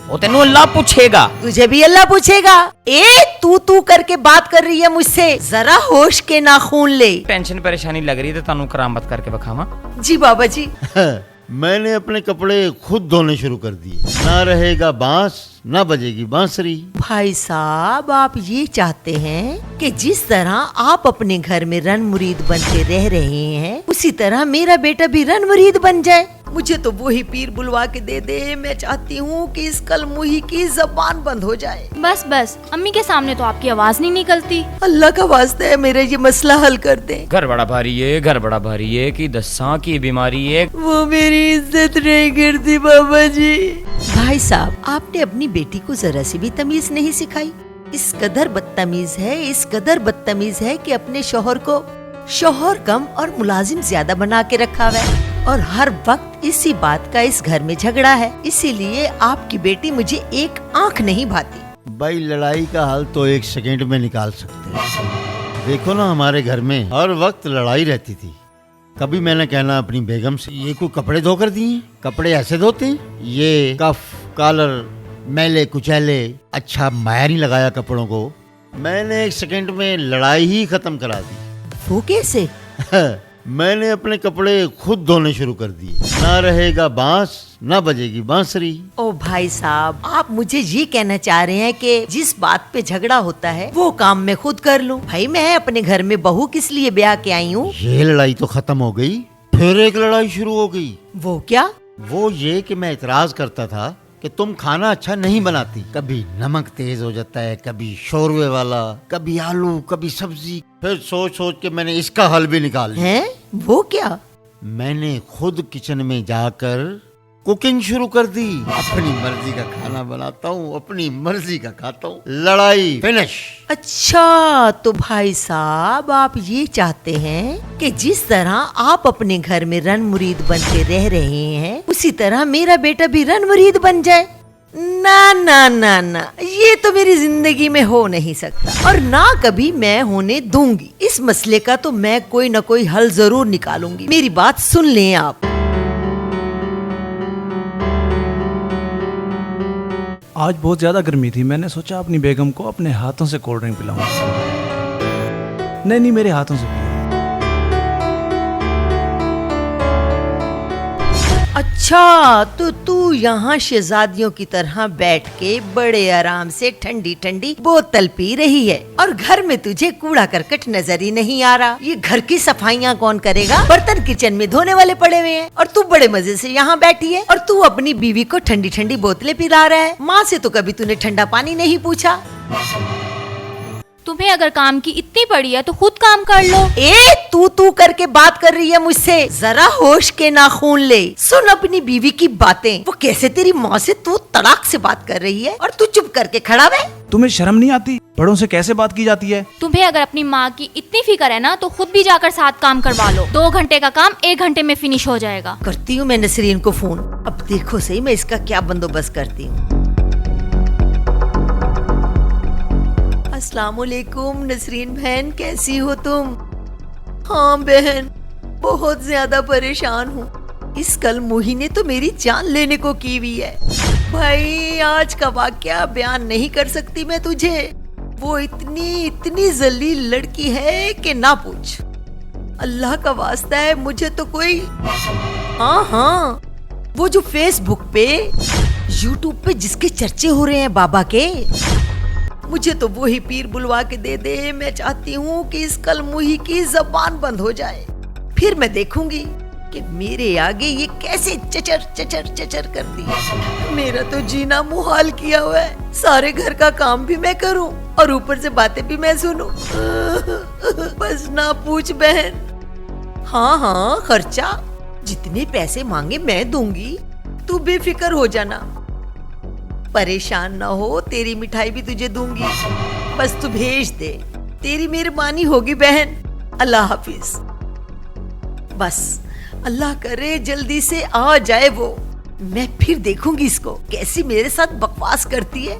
वो तेनू अल्लाह पूछेगा। तुझे भी अल्लाह पूछेगा। तू करके बात कर रही है मुझसे, जरा होश के नाखून ले। टेंशन परेशानी लग रही है तो तानू करामत करके बखावा। जी बाबा जी। मैंने अपने कपड़े खुद धोने शुरू कर दिए। ना रहेगा बांस ना बजेगी बांसुरी। भाई साहब, आप ये चाहते हैं कि जिस तरह आप अपने घर में रन मुरीद बन के रह रहे हैं, उसी तरह मेरा बेटा भी रन मुरीद बन जाए। मुझे तो वही पीर बुलवा के दे दे। मैं चाहती हूँ कि इस कलमुही की जबान बंद हो जाए। बस बस, अम्मी के सामने तो आपकी आवाज नहीं निकलती। अल्लाह का वास्ता है, मेरा ये मसला हल कर दे। घर बड़ा भारी है, घर बड़ा भारी है कि दस्सा की बीमारी है। वो मेरी इज्जत नहीं करती बाबा जी। भाई साहब, आपने अपनी बेटी को जरा सी भी तमीज नहीं सिखाई। इस कदर बदतमीज है कि अपने शोहर को शोहर कम और मुलाजिम ज्यादा बना के रखा हुआ है, और हर वक्त इसी बात का इस घर में झगड़ा है। इसीलिए आपकी बेटी मुझे एक आंख नहीं भाती। भाई, लड़ाई का हल तो 1 सेकंड में निकाल सकते हैं। देखो ना, हमारे घर में हर वक्त लड़ाई रहती थी। कभी मैंने कहना अपनी बेगम से, ये कोई कपड़े धोकर दिए, कपड़े ऐसे धोते हैं, ये कफ कॉलर मैले कुचैले, अच्छा माया नहीं लगाया कपड़ों को। मैंने 1 सेकंड में लड़ाई ही खत्म करा दी। वो कैसे? मैंने अपने कपड़े खुद धोने शुरू कर दिए। ना रहेगा बांस ना बजेगी बांसुरी। ओ भाई साहब, आप मुझे ये कहना चाह रहे हैं कि जिस बात पे झगड़ा होता है वो काम मैं खुद कर लूं? भाई, मैं अपने घर में बहू किस लिए ब्याह के आई हूँ? ये लड़ाई तो खत्म हो गई, फिर एक लड़ाई शुरू हो गई। वो क्या? वो ये कि मैं इतराज करता था कि तुम खाना अच्छा नहीं बनाती। कभी नमक तेज हो जाता है, कभी शोरवे वाला, कभी आलू, कभी सब्जी। फिर सोच सोच के मैंने इसका हल भी निकाल लिया। है? वो क्या? मैंने खुद किचन में जाकर कुकिंग शुरू कर दी। अपनी मर्जी का खाना बनाता हूँ, अपनी मर्जी का खाता हूँ। लड़ाई फिनिश। अच्छा, तो भाई साहब, आप ये चाहते हैं कि जिस तरह आप अपने घर में रन मुरीद बन के रह रहे हैं, उसी तरह मेरा बेटा भी रन मुरीद बन जाए? ना ना ना ना, ये तो मेरी जिंदगी में हो नहीं सकता, और ना कभी मैं होने दूंगी। इस मसले का तो मैं कोई न कोई हल जरूर निकालूंगी। मेरी बात सुन लें आप। आज बहुत ज्यादा गर्मी थी, मैंने सोचा अपनी बेगम को अपने हाथों से कोल्ड ड्रिंक पिलाऊं। नहीं, मेरे हाथों से पिलाऊं। अच्छा, तो तू यहाँ शहजादियों की तरह बैठ के बड़े आराम से ठंडी ठंडी बोतल पी रही है, और घर में तुझे कूड़ा करकट नजर ही नहीं आ रहा। ये घर की सफाइयाँ कौन करेगा? बर्तन किचन में धोने वाले पड़े हुए हैं, और तू बड़े मजे से यहाँ बैठी है, और तू अपनी बीवी को ठंडी ठंडी बोतलें पिला रहा है। माँ से तो कभी तूने ठंडा पानी नहीं पूछा। तुम्हें अगर काम की इतनी पड़ी है तो खुद काम कर लो। तू करके बात कर रही है मुझसे, जरा होश के नाखून ले। सुन अपनी बीवी की बातें। वो कैसे तेरी माँ से तू तड़ाक से बात कर रही है, और तू चुप करके खड़ा है। तुम्हें शर्म नहीं आती? बड़ों से कैसे बात की जाती है? तुम्हें अगर अपनी माँ की इतनी फिक्र है ना, तो खुद भी जाकर 7 काम करवा लो। 2 घंटे का काम 1 घंटे में फिनिश हो जाएगा। करती हूँ मैं नसरीन को फोन। अब देखो सही मैं इसका क्या बंदोबस्त करती हूँ। अस्सलामुअलैकुम नसरीन बहन, कैसी हो तुम? हाँ बहन, बहुत ज्यादा परेशान हूँ। इस कलमुही ने तो मेरी जान लेने को की हुई है। भाई, आज का वाकया बयान नहीं कर सकती मैं तुझे। वो इतनी जलील लड़की है कि ना पूछ। अल्लाह का वास्ता है, मुझे तो कोई हाँ, वो जो फेसबुक पे यूट्यूब पे जिसके चर्चे हो रहे हैं बाबा के, मुझे तो वही पीर बुलवा के दे दे। मैं चाहती हूँ कि इस कलमुही की जबान बंद हो जाए, फिर मैं देखूंगी कि मेरे आगे ये कैसे चचर चचर चचर करती है। मेरा तो जीना मुहाल किया हुआ है। सारे घर का काम भी मैं करूं और ऊपर से बातें भी मैं सुनूं। बस ना पूछ बहन। हाँ, खर्चा जितने पैसे मांगे मैं दूंगी, तू बेफिक्र हो जाना। परेशान ना हो, तेरी मिठाई भी तुझे दूंगी, बस तू भेज दे। तेरी मेहरबानी होगी बहन। अल्लाह हाफिज। बस अल्लाह करे जल्दी से आ जाए वो। मैं फिर देखूंगी इसको कैसी मेरे साथ बकवास करती है।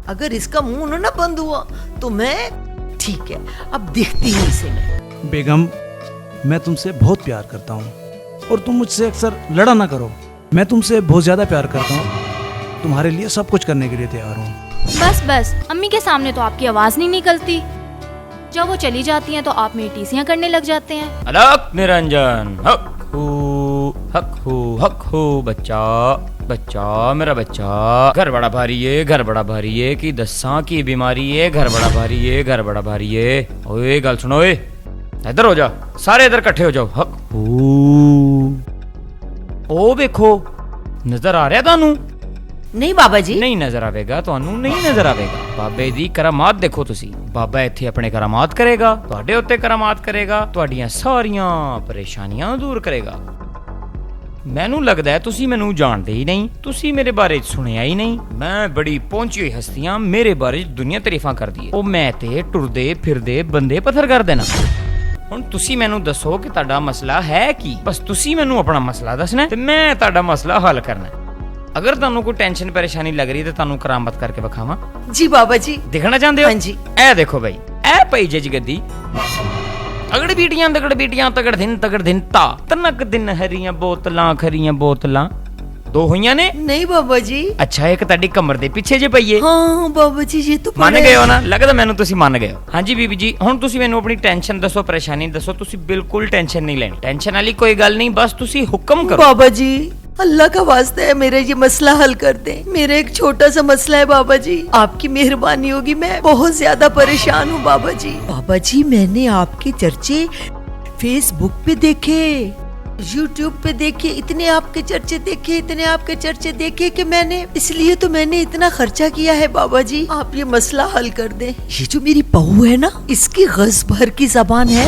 अगर इसका मुंह ना बंद हुआ तो मैं ठीक है, अब देखती हूँ इसे मैं। बेगम, मैं तुमसे बहुत प्यार करता हूँ और तुम मुझसे अक्सर लड़ा ना करो। मैं तुमसे बहुत ज्यादा प्यार करता हूँ। तुम्हारे लिए सब कुछ करने के लिए तैयार हूँ। बस बस, अम्मी के सामने तो आपकी आवाज नहीं निकलती, जब वो चली जाती हैं तो आप मेरी टीसियां करने लग जाते हैं। अलक निरंजन, हक हू बच्चा बच्चा मेरा बच्चा। घर बड़ा भारी है, घर बड़ा भारी है कि दस्सां की बीमारी है, घर बड़ा भारी है, घर बड़ा भारी है। ओए गल सुनो, ओए इधर हो जा, सारे इधर इकट्ठे हो जाओ। हक ओ देखो, नजर आ ਰਿਹਾ ਤੁਹਾਨੂੰ? नहीं बाबा जी। ਨਹੀਂ ਨਜ਼ਰ ਆਵੇਗਾ ਤੁਹਾਨੂੰ, ਨਹੀਂ ਨਜ਼ਰ ਆਵੇਗਾ। ਬਾਬੇ ਦੀ ਕਰਾਮਾਤ ਦੇਖੋ ਤੁਸੀਂ। ਬਾਬਾ ਇੱਥੇ ਆਪਣੇ ਕਰਾਮਾਤ ਕਰੇਗਾ, ਤੁਹਾਡੇ ਉੱਤੇ ਕਰਾਮਾਤ ਕਰੇਗਾ, ਤੁਹਾਡੀਆਂ ਸਾਰੀਆਂ ਪਰੇਸ਼ਾਨੀਆਂ ਦੂਰ ਕਰੇਗਾ। ਮੈਨੂੰ ਲੱਗਦਾ ਹੈ ਤੁਸੀਂ ਮੈਨੂੰ ਜਾਣਦੇ ਹੀ ਨਹੀਂ, ਤੁਸੀਂ ਮੇਰੇ ਬਾਰੇ ਸੁਣਿਆ ਹੀ ਨਹੀਂ। ਮੈਂ ਬੜੀ ਪਹੁੰਚੀ ਹੋਈ ਹਸਤੀਆਂ, ਮੇਰੇ ਬਾਰੇ ਦੁਨੀਆ ਤਾਰੀਫਾਂ ਕਰਦੀ ਹੈ। ਉਹ ਮੈਂ ਤੇ ਟੁਰਦੇ ਫਿਰਦੇ ਬੰਦੇ ਪੱਥਰ ਕਰ ਦੇਣਾ। ਹੁਣ ਤੁਸੀਂ ਮੈਨੂੰ ਦੱਸੋ ਕਿ ਤੁਹਾਡਾ ਮਸਲਾ ਹੈ ਕੀ? ਬਸ ਤੁਸੀਂ ਮੈਨੂੰ ਆਪਣਾ ਮਸਲਾ ਦੱਸਣਾ ਤੇ ਮੈਂ ਤੁਹਾਡਾ ਮਸਲਾ ਹੱਲ ਕਰਨਾ। अगर ਤੁਹਾਨੂੰ ਕੋਈ ਟੈਨਸ਼ਨ ਪਰੇਸ਼ਾਨੀ ਲੱਗ ਰਹੀ ਤੇ ਤੁਹਾਨੂੰ ਕਰਾਮਤ ਕਰਕੇ ਵਿਖਾਵਾਂ। जी बाबा जी। ਦਿਖਣਾ ਚਾਹੁੰਦੇ ਹੋ? हाँ जी। ਇਹ ਦੇਖੋ ਬਈ, ਇਹ ਪਈ ਜੇ ਗੱਦੀ। ਅਗੜ ਬੀਟੀਆਂ ਤਗੜ ਦਿਨ ਤਾ ਤਨਕ ਦਿਨ ਹਰੀਆਂ ਬੋਤਲਾਂ ਖਰੀਆਂ ਬੋਤਲਾਂ। ਦੋ ਹੋਈਆਂ ਨੇ? नहीं बाबा जी। ਅੱਛਾ, ਇੱਕ ਤੁਹਾਡੀ ਕਮਰ ਦੇ ਪਿੱਛੇ ਜੇ ਪਈਏ। हाँ बाबा जी, ये तो ਮੰਨ पड़ा ਗਏ है। ਹੋ ਨਾ? ਲੱਗਦਾ ਮੈਨੂੰ ਤੁਸੀਂ ਮੰਨ ਗਏ ਹੋ। ਹਾਂਜੀ ਬੀਬੀ ਜੀ, ਹੁਣ ਤੁਸੀਂ ਮੈਨੂੰ ਆਪਣੀ ਟੈਨਸ਼ਨ ਦੱਸੋ, ਪਰੇਸ਼ਾਨੀ ਦੱਸੋ। ਤੁਸੀਂ ਬਿਲਕੁਲ ਟੈਨਸ਼ਨ ਨਹੀਂ ਲੈਣੀ, ਟੈਨਸ਼ਨ ਵਾਲੀ ਕੋਈ ਗੱਲ ਨਹੀਂ, ਬਸ ਤੁਸੀਂ ਹੁਕਮ ਕਰੋ। बाबा जी, अल्लाह का वास्ता है, मेरा ये मसला हल कर दे। मेरा एक छोटा सा मसला है बाबा जी, आपकी मेहरबानी होगी। मैं बहुत ज्यादा परेशान हूँ बाबा जी। बाबा जी, मैंने आपके चर्चे फेसबुक पे देखे, यूट्यूब पे देखे, इतने आपके चर्चे देखे कि मैंने इसलिए तो मैंने इतना खर्चा किया है बाबा जी। आप ये मसला हल कर दे। ये जो मेरी बहू है ना, इसकी गज भर की जबान है,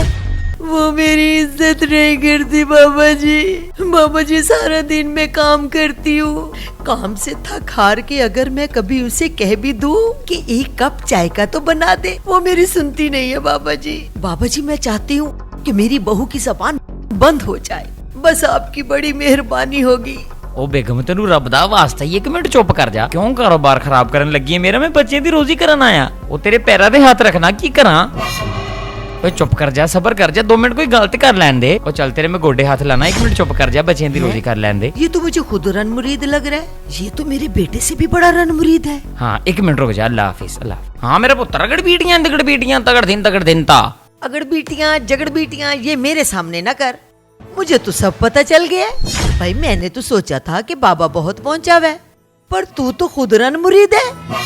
वो मेरी इज्जत नहीं करती बाबा जी। बाबा जी, सारा दिन मैं काम करती हूँ, काम से थक हार के अगर मैं कभी उसे कह भी दूँ कि एक कप चाय का तो बना दे, वो मेरी सुनती नहीं है बाबा जी। बाबा जी, मैं चाहती हूँ कि मेरी बहू की जबान बंद हो जाए, बस आपकी बड़ी मेहरबानी होगी। ਉਹ ਬੇਗਮ, ਤੈਨੂੰ ਰੱਬ ਦਾ ਵਾਸਤਾ ਹੀ 1 ਮਿੰਟ ਚੁੱਪ ਕਰ ਜਾ। ਕਿਉਂ ਕਾਰੋਬਾਰ ਖਰਾਬ ਕਰਨ ਲੱਗੀ ਹੈ ਮੇਰਾ? ਮੈਂ ਬੱਚੇ ਦੀ ਰੋਜ਼ੀ ਕਰਨ ਆਇਆ। ਉਹ ਤੇਰੇ ਪੈਰਾਂ ਤੇ ਹੱਥ ਰੱਖਣਾ ਕੀ ਕਰਾਂ? ਓਏ ਚੁੱਪ ਕਰ ਜਾ, ਸਬਰ ਕਰ ਜਾ, 2 ਮਿੰਟ ਕੋਈ ਗਲਤ ਕਰ ਲੈਣ ਦੇ। ਉਹ ਚੱਲ ਤੇਰੇ ਮੈਂ ਗੋਡੇ ਹੱਥ ਲਾਣਾ, 1 ਮਿੰਟ ਚੁੱਪ ਕਰ ਜਾ, ਬੱਚਿਆਂ ਦੀ ਰੋਜ਼ੀ ਕਰ ਲੈਣ ਦੇ। ये तो मुझे खुद रन मुरीद लग रहा है, ये तो मेरे बेटे से भी बड़ा रन मुरीद है। हाँ 1 ਮਿੰਟ ਰੁਕ ਜਾ। ਅੱਲਾ ਹਾਫਿਜ਼, ਅੱਲਾ। हाँ मेरा पुत्र, अगड़ बीटियां तगड़ दिन ता। अगड़ बीटियां जगड़ बीटियां ये मेरे सामने न कर, मुझे तो सब पता चल गया है। भाई, मैंने तो सोचा था कि बाबा बहुत पहुंचा हुआ है, पर तू तो खुद रन मुरीद है।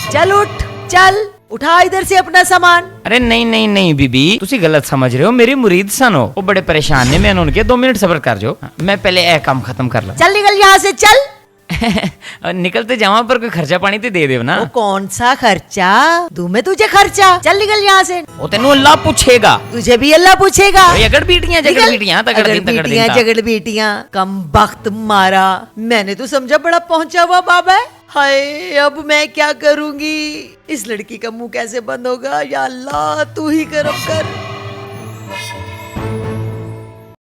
चल उठ, चल उठा इधर से अपना सामान। अरे नहीं बीबी, तुसी गलत समझ रहे हो। मेरे मुरीद सन वो बड़े परेशान ने। मैंने उनके 2 मिनट सब्र कर जो, मैं पहले यह काम खत्म कर ला। चल निकल यहाँ से, चल। निकलते जावा पर कोई खर्चा पानी तो दे दे ना। वो कौन सा खर्चा? दूं मैं तुझे खर्चा? चल निकल यहाँ से। वो तेनू अल्लाह पूछेगा, तुझे भी अल्लाह पूछेगा। अगड़ बीटियां जगड़ निकल। बीटियां तगड़ दिन ता। जगड़ बीटियां कम वक्त मारा। मैंने तो समझा बड़ा पहुंचा हुआ बाबा है। हाय, अब मैं क्या करूंगी? इस लड़की का मुंह कैसे बंद होगा? या अल्लाह, तू ही करम कर।